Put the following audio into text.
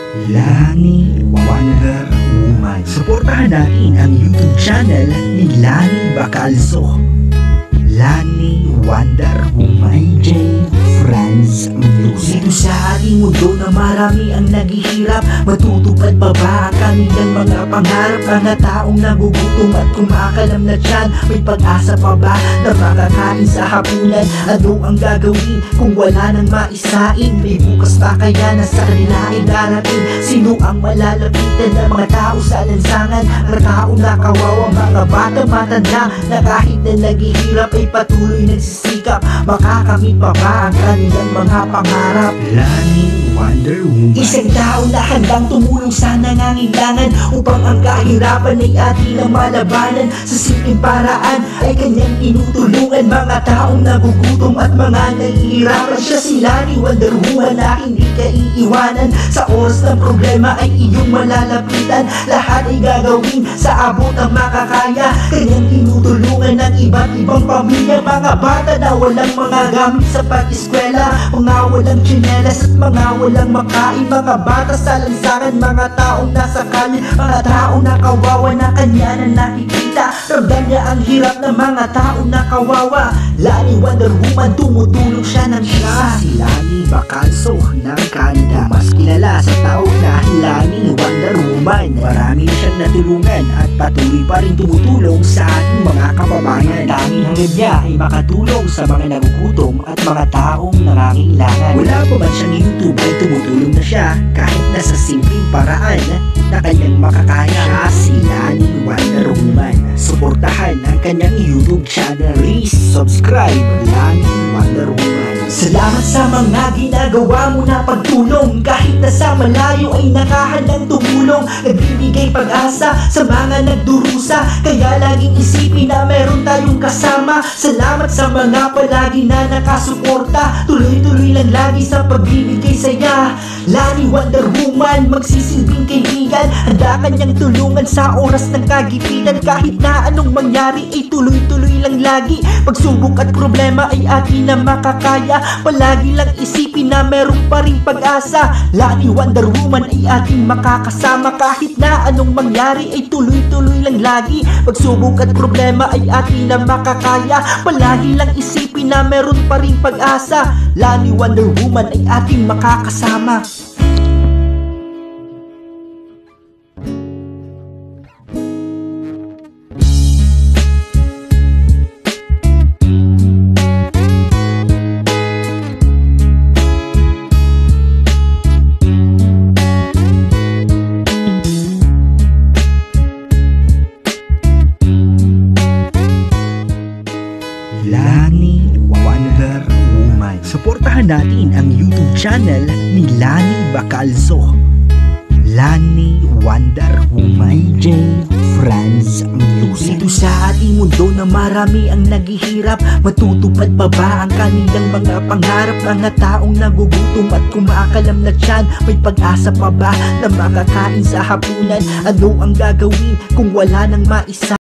Lani Wonder Woman. Suportahan natin ang YouTube channel ni Lani Bacalzo. Lani Wonder Woman. AJ Franz Music. Dito sa ating mundo na marami ang naghihirap, matutupad pa ba ang kanilang mga pangarap? Mga taong nagugutom at kumakalam na tiyan, may pag-asa pa ba na makakain sa hapunan? Ano ang gagawin kung wala nang maisain? May bukas pa kaya na sa kanila ay darating? Sino ang malalapitan ng mga tao sa lansangan? Mga taong nakawawa, mga bata matanda na kahit na naghihirap ay patuloy nagsisikap. Makakamit pa ba ang kanilang mga pangarap? Lani Wonder Woman. Isang tao na handang tumulong sa nangangailangan upang ang kahirapan ay ating na malabanan. Sa simpleng paraan ay kanyang tinutulungan mga taong nagugutom at mga nahihirapan. Siya si Lani Wonder Woman na hindi ka iiwanan. Sa oras ng problema ay iyong malalapitan. Lahat ay gagawin sa abot ang makakaya. Kanyang tinutulungan ng iba't ibang pamilya, mga bata na walang mga gamit sa pag-eskwela, mga walang tsinelas at mga walang makain, mga bata sa lansangan, mga taong nasa kalye, mga taong nakawawa na kanya na nakikita. Ramdam niya ang hirap ng mga taong nakawawa. Lani Wonder Woman, tumutulong siya ng siya. Si Lani Bacalzo ng Canada, mas kilala sa tawag na Lani Wonder Woman. Marami siyang natulungan at patuloy pa rin tumutulong sa ating mga kababayan. Tanging hangad niya ay makatulong sa mga nagugutom at mga taong nangangailangan. Wala pa man siyang YouTube ay tumutulong na siya kahit nasa simpleng paraan na kanyang makakaya. Siya si Lani Wonder Woman. Suportahan ang kanyang YouTube channel. Please subscribe Lani Wonder Woman. Salamat sa mga ginagawa mo na pagtulong. Kahit nasa malayo ay nakahandang tumulong. Nagbibigay pag-asa sa mga nagdurusa, kaya laging isipin na meron tayong kasama. Salamat sa mga palagi na nakasuporta. Tuloy-tuloy lang lagi sa pagbibigay saya. Lani Wonder Woman, magsisilbing kaibigan. Handa kanyang tulungan sa oras ng kagipitan. Kahit na anong mangyari ay tuloy-tuloy lang lagi. Pagsubok at problema ay atin na makakaya. Palagi lang isipin na meron pa ring pag-asa. Lani Wonder Woman ay ating makakasama. Kahit na anong mangyari ay tuloy-tuloy lang lagi. Pagsubok at problema ay atin na makakaya. Palagi lang isipin na meron pa ring pag-asa. Lani Wonder Woman ay ating makakasama. Lani Wonder Woman. Suportahan natin ang YouTube channel ni Lani Bacalzo. Lani Wonder Woman. AJ Franz Music. Dito sa ating mundo na marami ang naghihirap, matutupad pa ba ang kanilang mga pangarap? Mga taong nagugutom at kumakalam na tiyan, may pag-asa pa ba na makakain sa hapunan? Ano ang gagawin kung wala nang maisa?